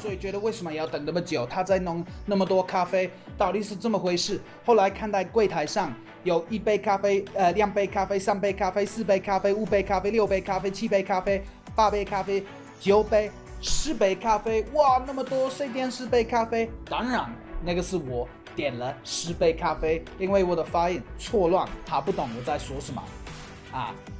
所以觉得为什么要等那么久？他在弄那么多咖啡，到底是这么回事？后来看到柜台上有1杯咖啡、2杯咖啡、3杯咖啡、4杯咖啡、5杯咖啡、6杯咖啡、7杯咖啡、8杯咖啡、9杯、10杯咖啡，哇，那么多，谁点10杯咖啡？当然，那个是我点了10杯咖啡，因为我的发音错乱，他不懂我在说什么。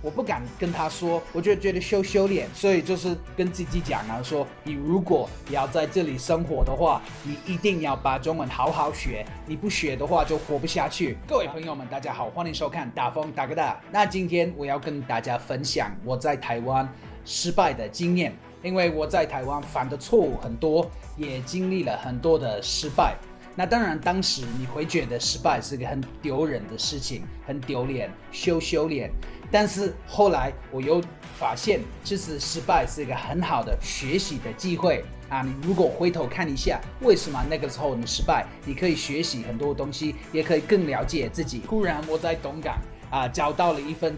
我不敢跟他说，我就觉得羞脸，所以就是跟自己讲说你如果要在这里生活的话，你一定要把中文好好学，你不学的话就活不下去。各位朋友们，大家好，欢迎收看大风大哥大。那今天我要跟大家分享我在台湾失败的经验，因为我在台湾犯的错误很多，也经历了很多的失败。那当然，当时你会觉得失败是个很丢人的事情，很丢脸，羞脸。但是后来我又发现，其实失败是一个很好的学习的机会你如果回头看一下，为什么那个时候你失败，你可以学习很多东西，也可以更了解自己。突然我在东港找到了一份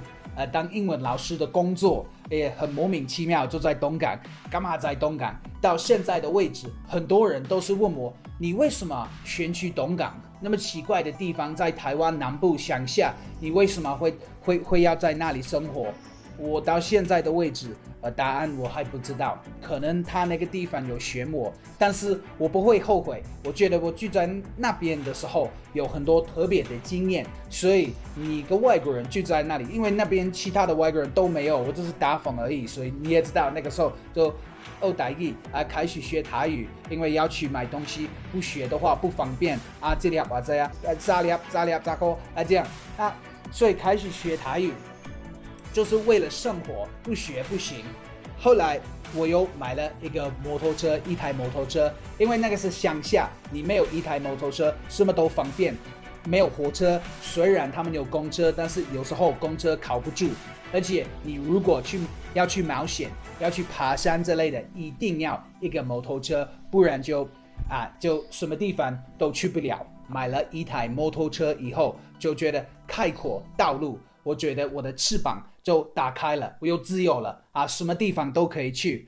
当英文老师的工作，也很莫名其妙，就在东港。干嘛在东港？到现在的位置，很多人都是问我，你为什么选去东港？那么奇怪的地方，在台湾南部乡下，你为什么会要在那里生活？我到现在的位置，答案我还不知道，可能他那个地方有选我，但是我不会后悔。我觉得我住在那边的时候有很多特别的经验，所以你一个外国人住在那里，因为那边其他的外国人都没有，我只是打风而已，所以你也知道那个时候就学台语开始学台语，因为要去买东西，不学的话不方便这里或者咋扣这样所以开始学台语。就是为了生活，不学不行。后来我又买了一台摩托车，因为那个是乡下，你没有一台摩托车，什么都方便。没有火车，虽然他们有公车，但是有时候公车靠不住。而且你如果要去冒险，要去爬山之类的，一定要一个摩托车，不然就什么地方都去不了。买了一台摩托车以后，就觉得开阔道路。我觉得我的翅膀就打开了，我又自由了什么地方都可以去。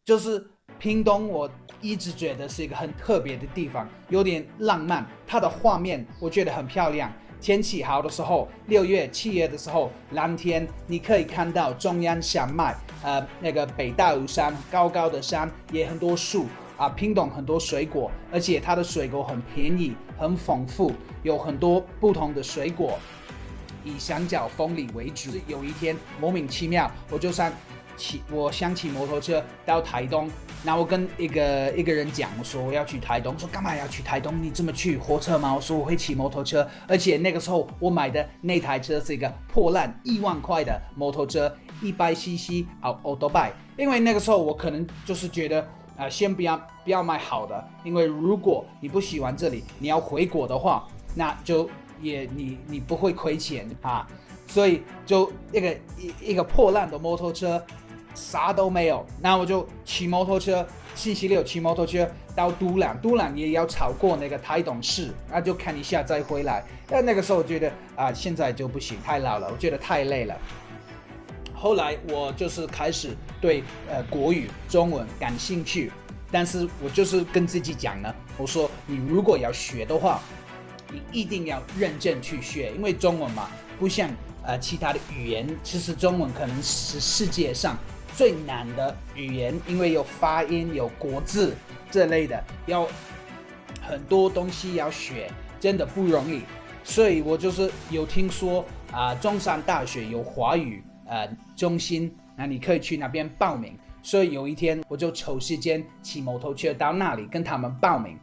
就是屏东，我一直觉得是一个很特别的地方，有点浪漫，它的画面我觉得很漂亮。天气好的时候，6月、7月的时候，蓝天，你可以看到中央山脉，那个北大屿山，高高的山，也很多树屏东很多水果，而且它的水果很便宜，很丰富，有很多不同的水果。以香蕉、凤梨为主。有一天莫名其妙，我想骑摩托车到台东，那我跟一个人讲，我说我要去台东，说干嘛要去台东？你这么去火车吗？我说我会骑摩托车，而且那个时候我买的那台车是一个破烂1万块的摩托车，100cc auto bike， 因为那个时候我可能就是觉得先不要买好的，因为如果你不喜欢这里，你要回国的话，那就你不会亏钱所以就一个破烂的摩托车，啥都没有。那我就骑摩托车，星期六骑摩托车到都兰也要超过那个台东市，就看一下再回来。但那个时候我觉得现在就不行，太老了，我觉得太累了。后来我就是开始对国语、中文感兴趣，但是我就是跟自己讲呢，我说你如果要学的话，你一定要认真去学，因为中文嘛，不像其他的语言，其实中文可能是世界上最难的语言，因为有发音、有国字这类的，要很多东西要学，真的不容易。所以我就是有听说中山大学有华语中心，那你可以去那边报名。所以有一天我就抽时间骑摩托车到那里跟他们报名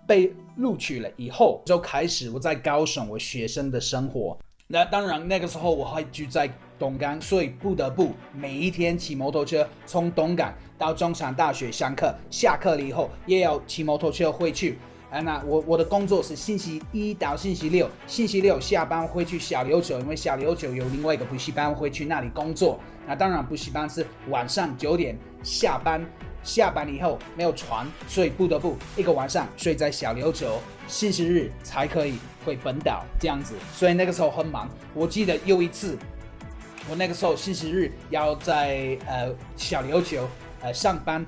被录取了以后，就开始我在高雄我学生的生活。那当然那个时候我还住在东港，所以不得不每一天骑摩托车从东港到中山大学上课，下课了以后也要骑摩托车回去。那我的工作是星期1到星期六，星期六下班会去小琉球，因为小琉球有另外一个补习班，会去那里工作。那当然补习班是晚上9点下班以后没有船，所以不得不一个晚上睡在小琉球，星期日才可以回本岛这样子。所以那个时候很忙。我记得有一次，我那个时候星期日要在小琉球上班，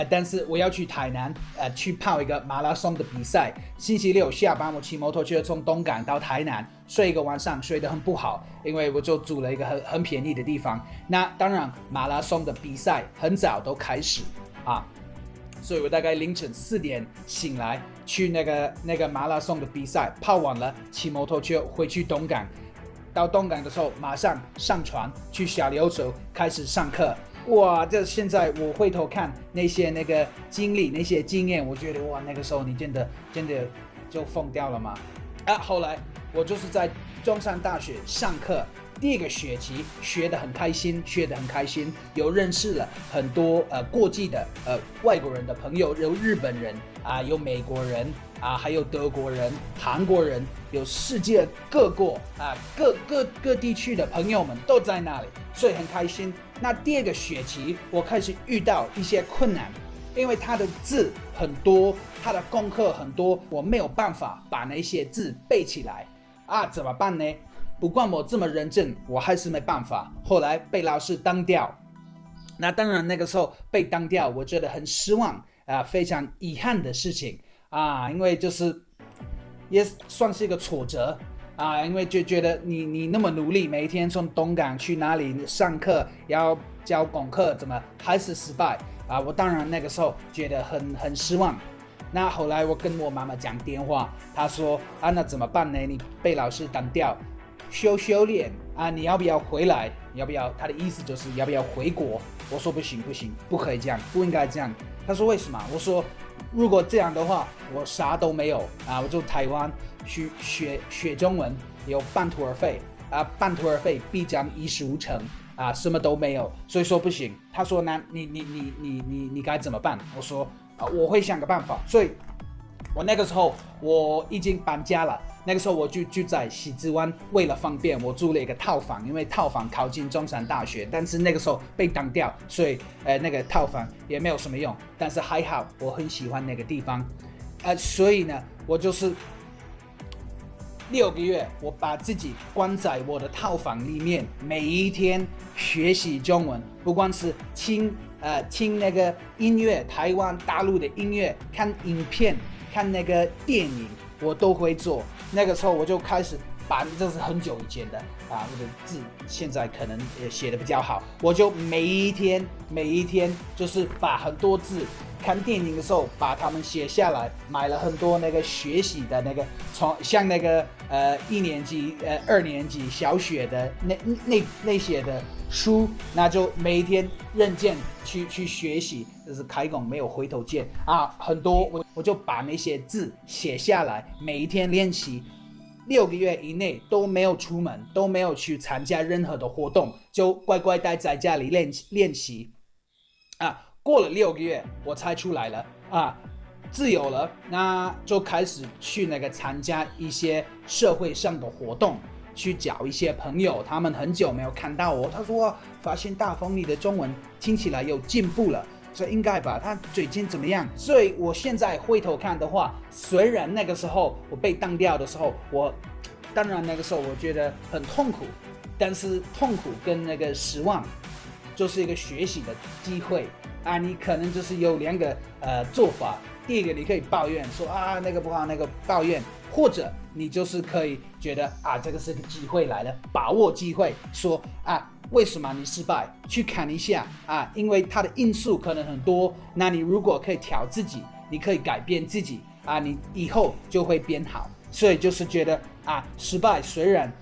但是我要去台南去跑一个马拉松的比赛。星期六下班我骑摩托车从东港到台南，睡一个晚上睡得很不好，因为我就住了一个很便宜的地方。那当然马拉松的比赛很早都开始所以我大概凌晨4点醒来，去那个马拉松的比赛，跑完了骑摩托车回去东港。到东港的时候马上上船去小琉球开始上课。哇，这现在我回头看那个经历那些经验，我觉得哇，那个时候你真的就疯掉了吗？后来我就是在中山大学上课，第一个学期学得很开心，有认识了很多国际的外国人的朋友，有日本人有美国人还有德国人、韩国人，有世界各国各地区的朋友们都在那里，所以很开心。那第二个学期我开始遇到一些困难，因为他的字很多，他的功课很多，我没有办法把那些字背起来怎么办呢？不管我这么认真，我还是没办法。后来被老师当掉，那当然那个时候被当掉，我觉得很失望非常遗憾的事情因为就是也算是一个挫折因为就觉得你那么努力，每一天从东港去哪里上课，要交功课，怎么还是失败我当然那个时候觉得很失望。那后来我跟我妈妈讲电话，她说那怎么办呢？你被老师当掉，修炼你要不要回来？要不要？他的意思就是要不要回国？我说不行，不可以这样，不应该这样。他说为什么？我说如果这样的话，我啥都没有我就台湾去学中文，有半途而废半途而废必将一事无成什么都没有，所以说不行。他说那你该怎么办？我说我会想个办法。所以我那个时候我已经搬家了，那个时候我就住在西子湾，为了方便我租了一个套房，因为套房靠近中山大学，但是那个时候被当掉，所以那个套房也没有什么用，但是还好我很喜欢那个地方所以呢我就是6个月我把自己关在我的套房里面，每一天学习中文，不管是听那个音乐，台湾大陆的音乐，看影片，看那个电影，我都会做。那个时候我就开始这是很久以前的我的字现在可能也写的比较好，我就每一天就是把很多字，看电影的时候把它们写下来，买了很多那个学习的那个像那个1年级2年级小学的那些的书，那就每一天认真去学习，就是开工没有回头箭很多我就把那些字写下来，每一天练习。6个月以内都没有出门，都没有去参加任何的活动，就乖乖待在家里练习过了6个月我才出来了自由了，那就开始去那个参加一些社会上的活动，去交一些朋友，他们很久没有看到我，他说发现大风你的中文听起来有进步了，这应该吧？他最近怎么样？所以我现在回头看的话，虽然那个时候我被当掉的时候，当然那个时候我觉得很痛苦，但是痛苦跟那个失望，就是一个学习的机会你可能就是有2个做法，第一个你可以抱怨说那个不好，那个抱怨，或者你就是可以觉得这个是个机会来了，把握机会，说为什么你失败？去看一下因为它的因素可能很多，那你如果可以调自己，你可以改变自己你以后就会变好。所以就是觉得失败虽然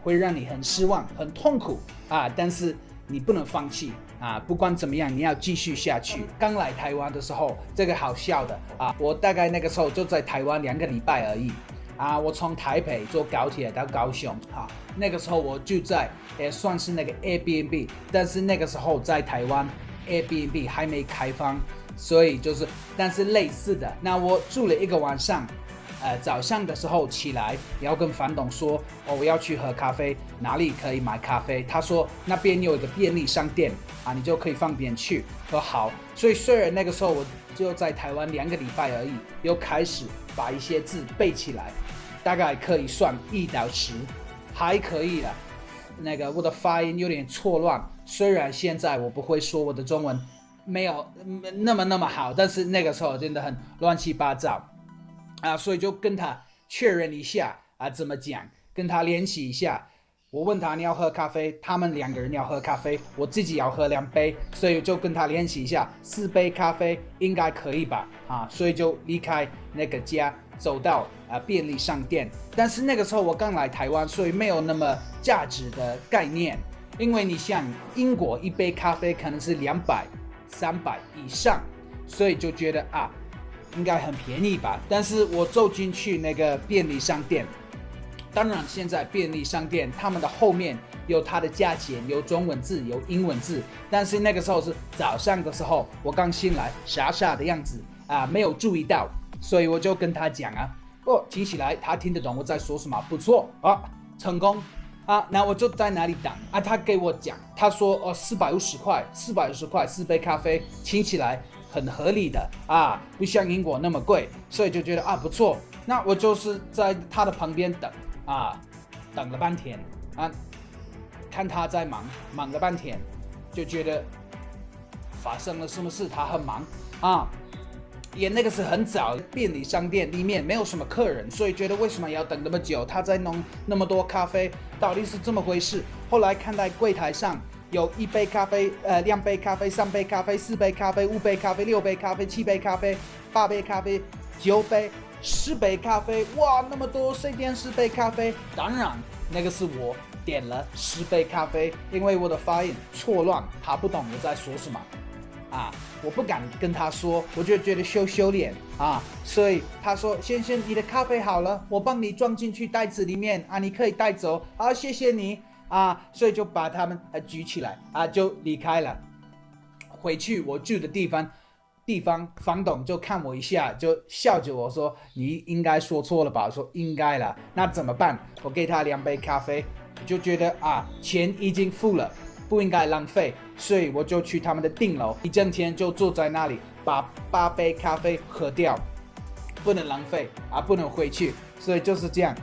会让你很失望、很痛苦但是你不能放弃不管怎么样，你要继续下去。刚来台湾的时候，这个好笑的我大概那个时候就在台湾2个礼拜而已我从台北坐高铁到高雄那个时候我住在也算是那个 Airbnb， 但是那个时候在台湾 Airbnb 还没开放，所以就是但是类似的，那我住了1个晚上早上的时候起来要跟房东说我要去喝咖啡，哪里可以买咖啡？他说那边有一个便利商店你就可以方便去。说好，所以虽然那个时候我就在台湾2个礼拜而已，又开始把一些字背起来，大概可以算1到10，还可以了。那个我的发音有点错乱，虽然现在我不会说我的中文没有那么好，但是那个时候真的很乱七八糟啊，所以就跟他确认一下啊，怎么讲，跟他联系一下。我问他你要喝咖啡，他们2个人要喝咖啡，我自己要喝2杯，所以就跟他联系一下，4杯咖啡应该可以吧？啊，所以就离开那个家，走到便利商店。但是那个时候我刚来台湾，所以没有那么价值的概念，因为你像英国1杯咖啡可能是200、300以上，所以就觉得啊，应该很便宜吧？但是我走进去那个便利商店。当然，现在便利商店他们的后面有它的价钱，有中文字，有英文字。但是那个时候是早上的时候，我刚醒来，傻傻的样子啊，没有注意到，所以我就跟他讲啊，听起来他听得懂我在说什么，不错啊，成功啊。那我就在那里等啊，他给我讲，他说450块，4杯咖啡，听起来很合理的啊，不像英国那么贵，所以就觉得啊不错。那我就是在他的旁边等。等了半天啊，看他在忙了半天，就觉得发生了什么事，他很忙啊。也那个是很早，便利商店里面没有什么客人，所以觉得为什么要等那么久？他在弄那么多咖啡，到底是这么回事？后来看在柜台上有1杯咖啡、2杯咖啡、3杯咖啡、4杯咖啡、5杯咖啡、6杯咖啡、7杯咖啡、8杯咖啡、9杯。10杯咖啡，哇，那么多，谁点10杯咖啡？当然，那个是我点了10杯咖啡，因为我的发音错乱，他不懂我在说什么啊，我不敢跟他说，我就觉得羞脸啊，所以他说：“先生，你的咖啡好了，我帮你装进去袋子里面啊，你可以带走啊，谢谢你啊。”所以就把他们举起来啊，就离开了，回去我住的地方，房东就看我一下，就笑着我说：“你应该说错了吧？”我说：“应该了。”那怎么办？我给他2杯咖啡，就觉得啊，钱已经付了，不应该浪费，所以我就去他们的顶楼，一整天就坐在那里，把8杯咖啡喝掉，不能浪费啊，不能回去，所以就是这样。